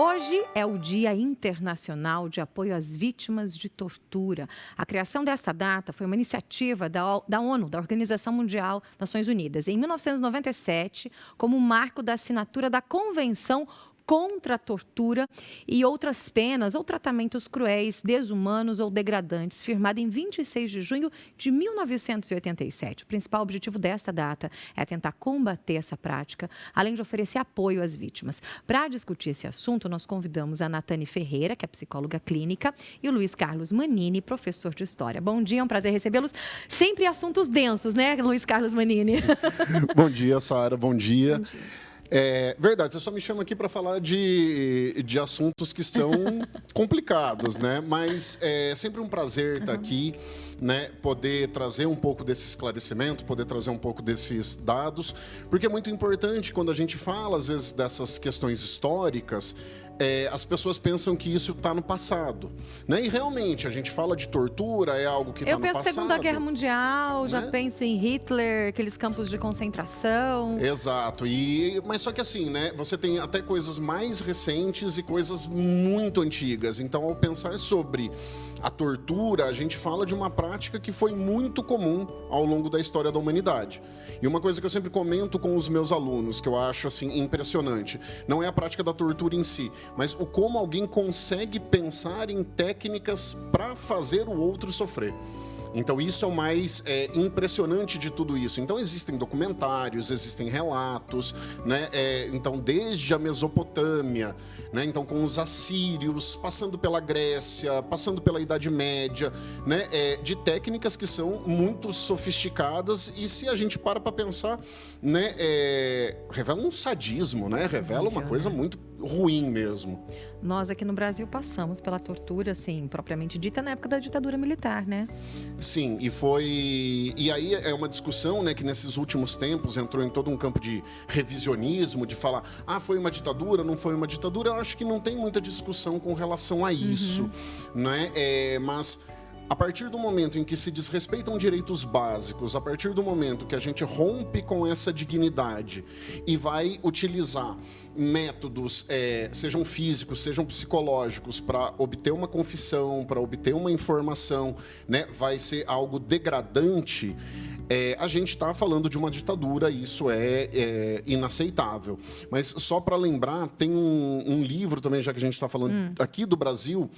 Hoje é o Dia Internacional de Apoio às Vítimas de Tortura. A criação desta data foi uma iniciativa da ONU, da Organização Mundial das Nações Unidas, em 1997, como marco da assinatura da Convenção contra a tortura e outras penas ou tratamentos cruéis, desumanos ou degradantes, firmada em 26 de junho de 1987. O principal objetivo desta data é tentar combater essa prática, além de oferecer apoio às vítimas. Para discutir esse assunto, nós convidamos a Natane Ferreira, que é psicóloga clínica, e o Luiz Carlos Manini, professor de História. Bom dia, é um prazer recebê-los. Sempre assuntos densos, né, Luiz Carlos Manini? Bom dia, Sara. Bom dia. Bom dia. É verdade, você só me chama aqui para falar de assuntos que são complicados, né? Mas é sempre um prazer estar aqui, né? Poder trazer um pouco desse esclarecimento, poder trazer um pouco desses dados, porque é muito importante quando a gente fala, às vezes, dessas questões históricas, as pessoas pensam que isso está no passado, né? E realmente, a gente fala de tortura, é algo que está no passado. Eu penso Segunda Guerra Mundial, né? Já penso em Hitler, aqueles campos de concentração. Exato, mas só que assim, né? Você tem até coisas mais recentes e coisas muito antigas. Então, ao pensar sobre a tortura, a gente fala de uma prática que foi muito comum ao longo da história da humanidade. E uma coisa que eu sempre comento com os meus alunos, que eu acho assim impressionante, não é a prática da tortura em si, mas o como alguém consegue pensar em técnicas para fazer o outro sofrer. Então, isso é o mais impressionante de tudo isso. Então, existem documentários, existem relatos, né? Então, desde a Mesopotâmia, né? Então, com os assírios, passando pela Grécia, passando pela Idade Média, né? De técnicas que são muito sofisticadas e, se a gente para pensar, né? Revela um sadismo, né? Revela uma coisa muito ruim mesmo. Nós aqui no Brasil passamos pela tortura, assim, propriamente dita, na época da ditadura militar, né? Sim, e aí é uma discussão, né, que nesses últimos tempos entrou em todo um campo de revisionismo, de falar, foi uma ditadura, não foi uma ditadura. Eu acho que não tem muita discussão com relação a isso, né? Mas a partir do momento em que se desrespeitam direitos básicos, a partir do momento que a gente rompe com essa dignidade e vai utilizar métodos, sejam físicos, sejam psicológicos, para obter uma confissão, para obter uma informação, né, vai ser algo degradante, a gente está falando de uma ditadura, isso é inaceitável. Mas só para lembrar, tem um livro também, já que a gente está falando aqui do Brasil,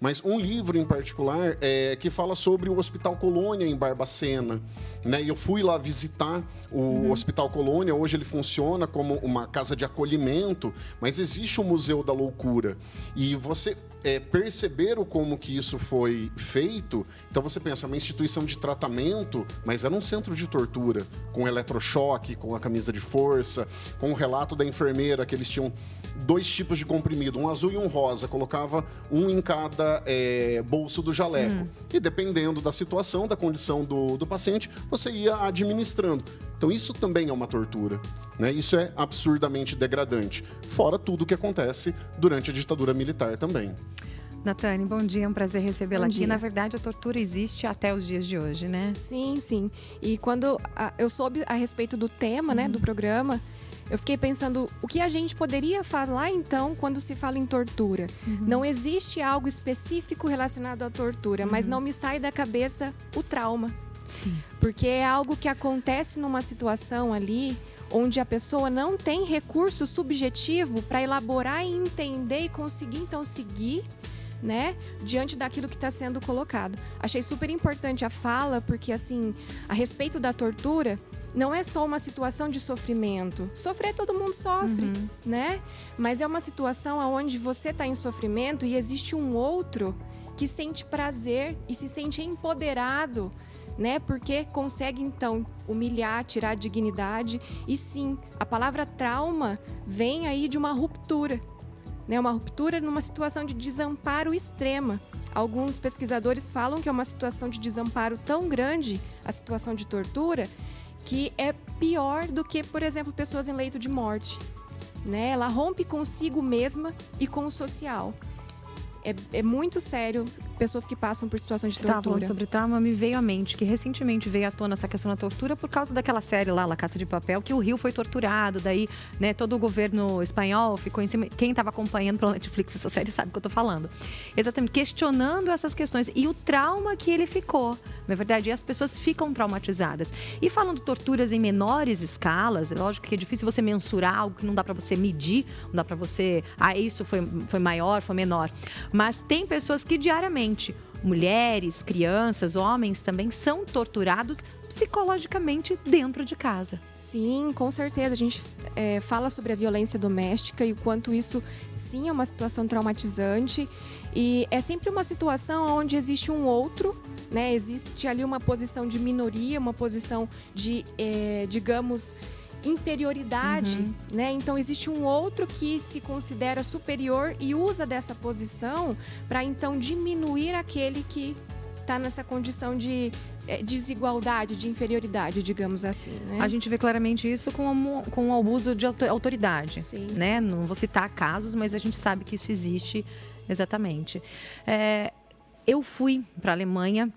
mas um livro em particular que fala sobre o Hospital Colônia em Barbacena, né? E eu fui lá visitar o Hospital Colônia. Hoje ele funciona como uma casa de acolhimento, mas existe o Museu da Loucura. E você perceber como que isso foi feito, então você pensa, uma instituição de tratamento, mas era um centro de tortura, com eletrochoque, com a camisa de força, com o relato da enfermeira que eles tinham 2 tipos de comprimido, um azul e um rosa, colocava um em cada bolso do jaleco. E dependendo da situação, da condição do paciente, você ia administrando. Então, isso também é uma tortura, né? Isso é absurdamente degradante. Fora tudo o que acontece durante a ditadura militar também. Natane, bom dia, é um prazer recebê-la aqui. Na verdade, a tortura existe até os dias de hoje, né? Sim, sim. E quando eu soube a respeito do tema, né, do programa, eu fiquei pensando, o que a gente poderia falar, então, quando se fala em tortura? Não existe algo específico relacionado à tortura, mas não me sai da cabeça o trauma. Sim. Porque é algo que acontece numa situação ali onde a pessoa não tem recurso subjetivo para elaborar e entender e conseguir, então, seguir, né, diante daquilo que está sendo colocado. Achei super importante a fala, porque, assim, a respeito da tortura, não é só uma situação de sofrimento. Sofrer, todo mundo sofre, né? Mas é uma situação onde você está em sofrimento e existe um outro que sente prazer e se sente empoderado, né? Porque consegue, então, humilhar, tirar a dignidade. E sim, a palavra trauma vem aí de uma ruptura, né? Uma ruptura numa situação de desamparo extrema. Alguns pesquisadores falam que é uma situação de desamparo tão grande, a situação de tortura, que é pior do que, por exemplo, pessoas em leito de morte, né? Ela rompe consigo mesma e com o social. é muito sério pessoas que passam por situações de Você estava tortura. falando sobre trauma, me veio à mente que recentemente veio à tona essa questão da tortura por causa daquela série lá, La Casa de Papel, que o Rio foi torturado, daí, né, todo o governo espanhol ficou em cima. Quem estava acompanhando pela Netflix essa série sabe o que eu estou falando. Exatamente, questionando essas questões e o trauma que ele ficou. Na verdade, as pessoas ficam traumatizadas. E falando de torturas em menores escalas, é lógico que é difícil você mensurar algo que não dá para você medir, não dá para você, isso foi maior, foi menor. Mas tem pessoas que diariamente, mulheres, crianças, homens também são torturados psicologicamente dentro de casa. Sim, com certeza. A gente fala sobre a violência doméstica e o quanto isso, sim, é uma situação traumatizante. E é sempre uma situação onde existe um outro, né? Existe ali uma posição de minoria, uma posição de, digamos, inferioridade, né? Então existe um outro que se considera superior e usa dessa posição para então diminuir aquele que está nessa condição de desigualdade, de inferioridade, digamos assim, né? A gente vê claramente isso com o abuso de autoridade, Sim. né? Não vou citar casos, mas a gente sabe que isso existe exatamente. Eu fui para a Alemanha.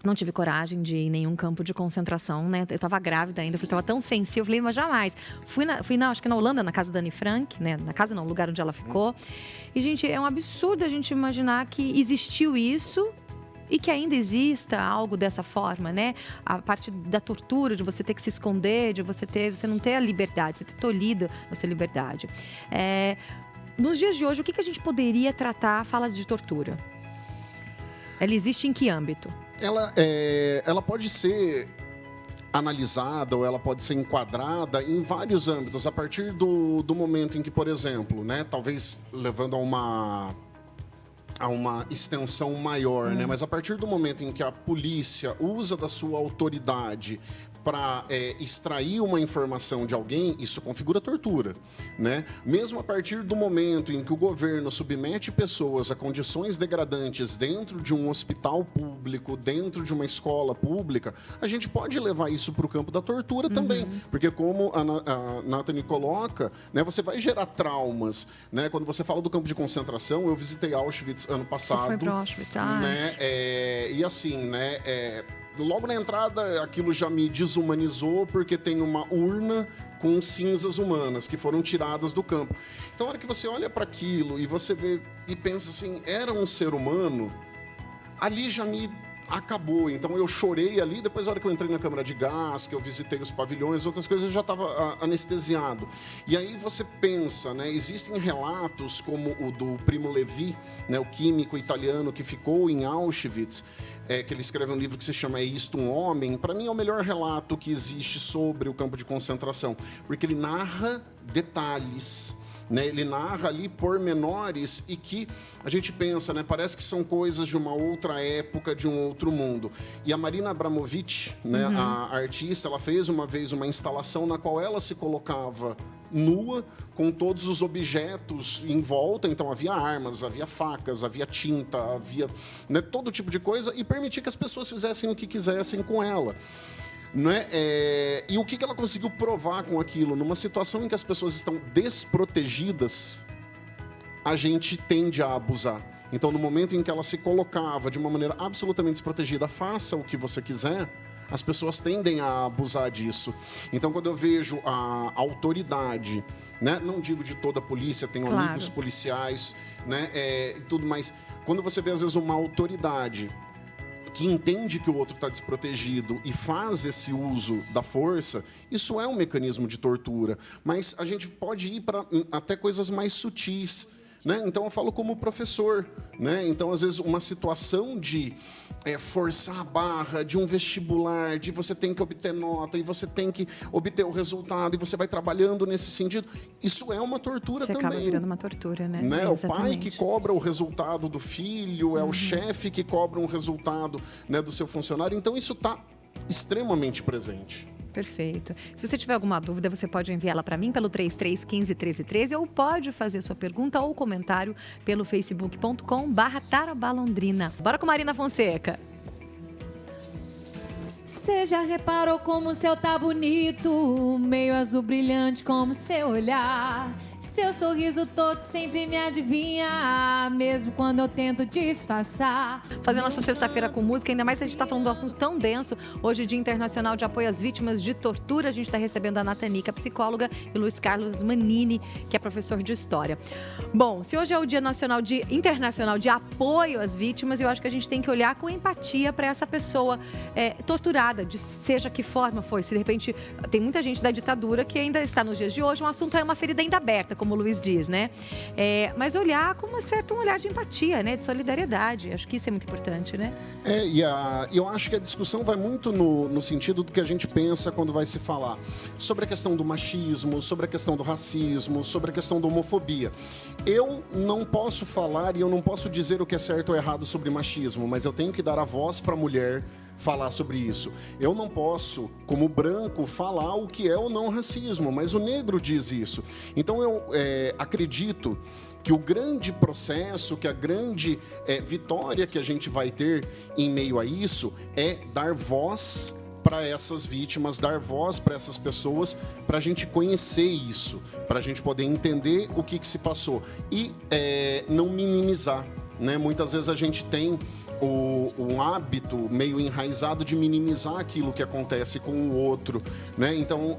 Não tive coragem de ir em nenhum campo de concentração, né? Eu estava grávida ainda, eu estava tão sensível, eu falei, mas jamais. Fui acho que na Holanda, na casa da Anne Frank, né? Na casa não, no lugar onde ela ficou. E, gente, é um absurdo a gente imaginar que existiu isso e que ainda exista algo dessa forma, né? A parte da tortura, de você ter que se esconder, de você não ter a liberdade, você ter tolhido a sua liberdade. Nos dias de hoje, o que a gente poderia tratar a fala de tortura? Ela existe em que âmbito? Ela pode ser analisada ou ela pode ser enquadrada em vários âmbitos, a partir do momento em que, por exemplo, né, talvez levando a uma extensão maior, né? Mas a partir do momento em que a polícia usa da sua autoridade para extrair uma informação de alguém, isso configura tortura, né? Mesmo a partir do momento em que o governo submete pessoas a condições degradantes dentro de um hospital público, dentro de uma escola pública, a gente pode levar isso para o campo da tortura também, porque como a Nathalie coloca, né, você vai gerar traumas, né? Quando você fala do campo de concentração, eu visitei Auschwitz ano passado. Você foi para Auschwitz, né? E assim, né? Logo na entrada, aquilo já me desumanizou, porque tem uma urna com cinzas humanas que foram tiradas do campo. Então, a hora que você olha para aquilo e você vê e pensa assim, era um ser humano, ali já me acabou. Então, eu chorei ali. Depois, na hora que eu entrei na câmara de gás, que eu visitei os pavilhões, outras coisas, eu já estava anestesiado. E aí você pensa, né? Existem relatos como o do Primo Levi, né, o químico italiano que ficou em Auschwitz, que ele escreve um livro que se chama É Isto um Homem. Para mim, é o melhor relato que existe sobre o campo de concentração, porque ele narra detalhes, né? Ele narra ali pormenores e que a gente pensa, né? Parece que são coisas de uma outra época, de um outro mundo. E a Marina Abramovic, né? A artista, ela fez uma vez uma instalação na qual ela se colocava nua, com todos os objetos em volta. Então havia armas, havia facas, havia tinta, havia, né, todo tipo de coisa, e permitia que as pessoas fizessem o que quisessem com ela. Né? E o que ela conseguiu provar com aquilo? Numa situação em que as pessoas estão desprotegidas, a gente tende a abusar. Então, no momento em que ela se colocava de uma maneira absolutamente desprotegida, faça o que você quiser, as pessoas tendem a abusar disso. Então, quando eu vejo a autoridade, né? Não digo de toda a polícia, tenho amigos policiais, né? E tudo mais. Quando você vê, às vezes, uma autoridade que entende que o outro está desprotegido e faz esse uso da força, isso é um mecanismo de tortura. Mas a gente pode ir para até coisas mais sutis, né? Então, eu falo como professor, né? Então, às vezes, uma situação de forçar a barra, de um vestibular, de você tem que obter nota, e você tem que obter o resultado, e você vai trabalhando nesse sentido, isso é uma tortura também. Acaba virando uma tortura, né? É o pai que cobra o resultado do filho, é o chefe que cobra um resultado, né, do seu funcionário. Então, isso está extremamente presente. Perfeito. Se você tiver alguma dúvida, você pode enviá-la para mim pelo 3315-1313 ou pode fazer sua pergunta ou comentário pelo facebook.com/Tarobá Londrina. Bora com Marina Fonseca. Cê já reparou como o céu tá bonito, meio azul brilhante como seu olhar. Seu sorriso todo sempre me adivinha, mesmo quando eu tento disfarçar. Fazer nossa sexta-feira com música, ainda mais se a gente está falando de um assunto tão denso. Hoje, Dia Internacional de Apoio às Vítimas de Tortura. A gente está recebendo a Natanica, psicóloga, e Luiz Carlos Manini, que é professor de História. Bom, se hoje é o Dia Internacional de Apoio às Vítimas, eu acho que a gente tem que olhar com empatia para essa pessoa torturada, de seja que forma foi. Se de repente tem muita gente da ditadura que ainda está nos dias de hoje, um assunto é uma ferida ainda aberta, como o Luiz diz, né? Mas olhar com um olhar de empatia, né? De solidariedade. Acho que isso é muito importante, né? Eu acho que a discussão vai muito no sentido do que a gente pensa quando vai se falar sobre a questão do machismo, sobre a questão do racismo, sobre a questão da homofobia. Eu não posso falar e eu não posso dizer o que é certo ou errado sobre machismo, mas eu tenho que dar a voz para a mulher falar sobre isso. Eu não posso, como branco, falar o que é ou não racismo, mas o negro diz isso. Então eu acredito que o grande processo, que a grande vitória que a gente vai ter em meio a isso é dar voz para essas vítimas, dar voz para essas pessoas, para a gente conhecer isso, para a gente poder entender o que se passou e não minimizar, né? Muitas vezes a gente tem um hábito meio enraizado de minimizar aquilo que acontece com o outro, né? Então,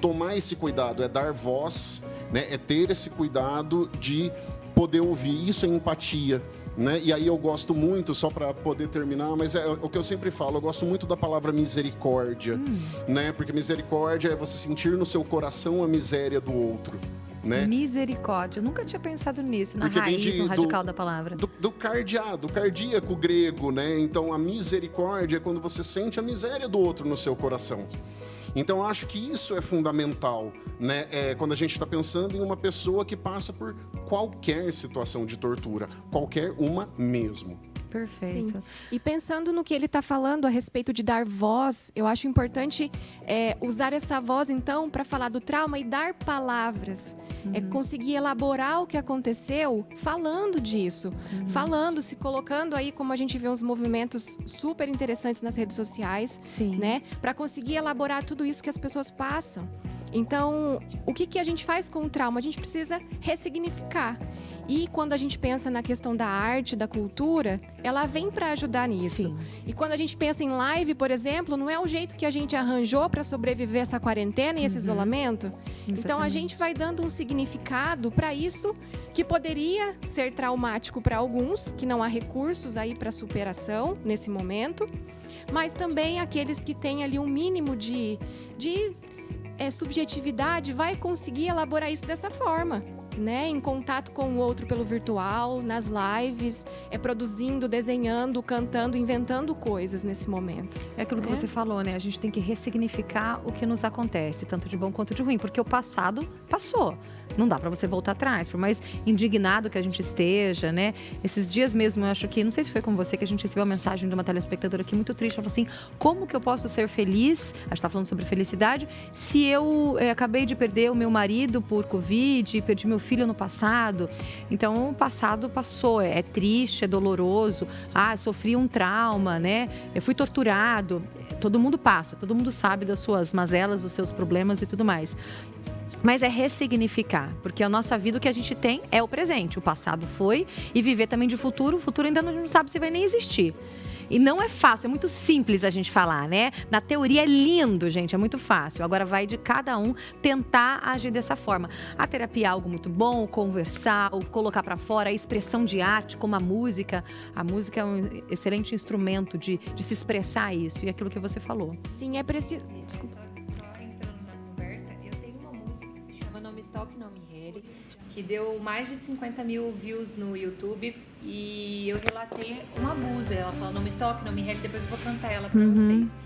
tomar esse cuidado, dar voz, né? Ter esse cuidado de poder ouvir. Isso é empatia, né? E aí eu gosto muito, só para poder terminar, mas é o que eu sempre falo, eu gosto muito da palavra misericórdia, né? Porque misericórdia é você sentir no seu coração a miséria do outro. Né? Misericórdia. Eu nunca tinha pensado nisso, na raiz, no radical da palavra. Do cardíaco grego, né? Então, a misericórdia é quando você sente a miséria do outro no seu coração. Então, eu acho que isso é fundamental, né? Quando a gente está pensando em uma pessoa que passa por qualquer situação de tortura, qualquer uma mesmo. Perfeito. Sim. E pensando no que ele está falando a respeito de dar voz, eu acho importante usar essa voz, então, para falar do trauma e dar palavras. Conseguir elaborar o que aconteceu falando disso. Falando, se colocando aí, como a gente vê uns movimentos super interessantes nas redes sociais, né? Para conseguir elaborar tudo isso que as pessoas passam. Então, o que a gente faz com o trauma? A gente precisa ressignificar. E quando a gente pensa na questão da arte, da cultura, ela vem para ajudar nisso. Sim. E quando a gente pensa em live, por exemplo, não é o jeito que a gente arranjou para sobreviver essa quarentena e esse isolamento. Exatamente. Então a gente vai dando um significado para isso que poderia ser traumático para alguns, que não há recursos aí para superação nesse momento, mas também aqueles que têm ali um mínimo de subjetividade vai conseguir elaborar isso dessa forma. Né, em contato com o outro pelo virtual, nas lives, produzindo, desenhando, cantando, inventando coisas nesse momento. É aquilo que você falou, né? A gente tem que ressignificar o que nos acontece, tanto de bom quanto de ruim, porque o passado passou. Não dá para você voltar atrás, por mais indignado que a gente esteja, né? Esses dias mesmo, eu acho que, não sei se foi com você, que a gente recebeu uma mensagem de uma telespectadora aqui muito triste, ela falou assim, como que eu posso ser feliz, a gente tá falando sobre felicidade, se eu acabei de perder o meu marido por Covid, perdi meu filho no passado. Então, o passado passou, é triste, é doloroso, sofri um trauma, né? Eu fui torturado. Todo mundo passa, todo mundo sabe das suas mazelas, dos seus problemas e tudo mais. Mas é ressignificar, porque a nossa vida, o que a gente tem é o presente. O passado foi, e viver também de futuro, o futuro ainda não sabe se vai nem existir. E não é fácil, é muito simples a gente falar, né? Na teoria é lindo, gente, é muito fácil. Agora vai de cada um tentar agir dessa forma. A terapia é algo muito bom, conversar, colocar para fora, a expressão de arte, como a música. A música é um excelente instrumento de se expressar isso, e aquilo que você falou. Sim, é preciso... Desculpa. Só entrando na conversa, eu tenho uma música que se chama Não Me Toque, Não Me Rele, que deu mais de 50 mil views no YouTube e eu relatei um abuso. Ela falou, não me toque, não me rele, depois eu vou cantar ela pra vocês.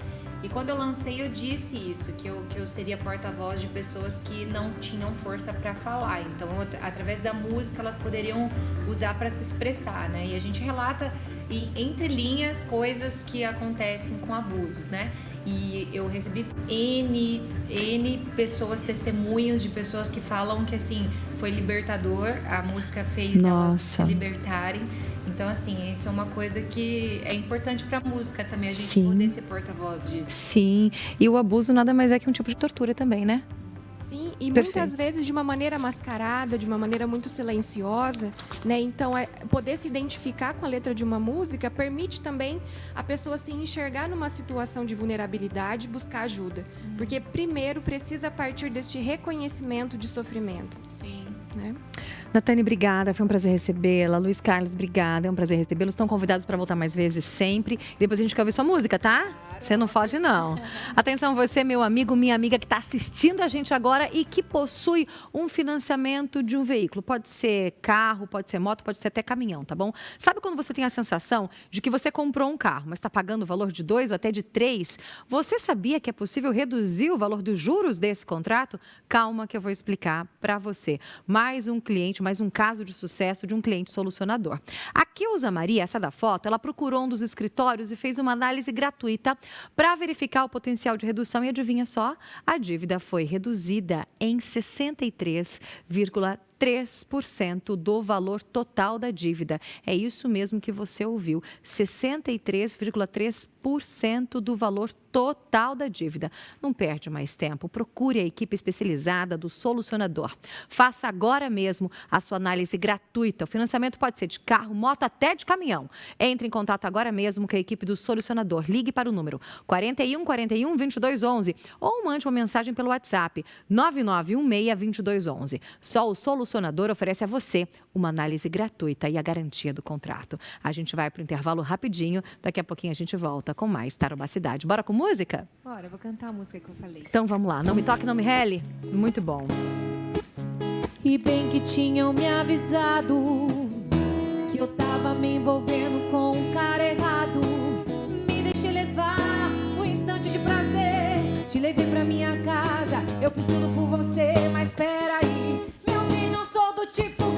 E quando eu lancei, eu disse isso, que eu seria porta-voz de pessoas que não tinham força para falar. Então, através da música, elas poderiam usar para se expressar, né? E a gente relata entre linhas coisas que acontecem com abusos, né? E eu recebi N pessoas, testemunhos de pessoas que falam que, assim, foi libertador, a música fez elas se libertarem. Então, assim, isso é uma coisa que é importante para a música também, a gente Sim. poder ser porta-voz disso. Sim, e o abuso nada mais é que um tipo de tortura também, né? Sim, e Perfeito. muitas vezes de uma maneira mascarada, de uma maneira muito silenciosa, né? Então, poder se identificar com a letra de uma música permite também a pessoa se enxergar numa situação de vulnerabilidade e buscar ajuda. Porque primeiro precisa partir deste reconhecimento de sofrimento, Sim. né? Natane, obrigada, foi um prazer recebê-la. Luiz Carlos, obrigada, é um prazer recebê-los. Estão convidados para voltar mais vezes sempre. E depois a gente quer ouvir sua música, tá? Você não foge, não. Atenção, você, meu amigo, minha amiga que está assistindo a gente agora e que possui um financiamento de um veículo. Pode ser carro, pode ser moto, pode ser até caminhão, tá bom? Sabe quando você tem a sensação de que você comprou um carro, mas está pagando o valor de 2 ou até de 3? Você sabia que é possível reduzir o valor dos juros desse contrato? Calma que eu vou explicar para você. Mais um caso de sucesso de um cliente solucionador. A Kilza Maria, essa da foto, ela procurou um dos escritórios e fez uma análise gratuita para verificar o potencial de redução e adivinha só, a dívida foi reduzida em 63,3% do valor total da dívida. É isso mesmo que você ouviu, 63,3% do valor total da dívida. Não perde mais tempo, procure a equipe especializada do Solucionador. Faça agora mesmo a sua análise gratuita. O financiamento pode ser de carro, moto, até de caminhão. Entre em contato agora mesmo com a equipe do Solucionador. Ligue para o número 41 41 22 11 ou mande uma mensagem pelo WhatsApp 9916 22 11. Só o Solucionador oferece a você uma análise gratuita e a garantia do contrato. A gente vai para o intervalo rapidinho. Daqui a pouquinho a gente volta com mais Tarobá Cidade. Bora com música? Bora, eu vou cantar a música que eu falei. Então vamos lá. Não me toque, não me rele. Muito bom. E bem que tinham me avisado que eu tava me envolvendo com um cara errado. Me deixei levar um instante de prazer, te levei pra minha casa, eu fiz tudo por você, mas peraí, meu bem, não sou do tipo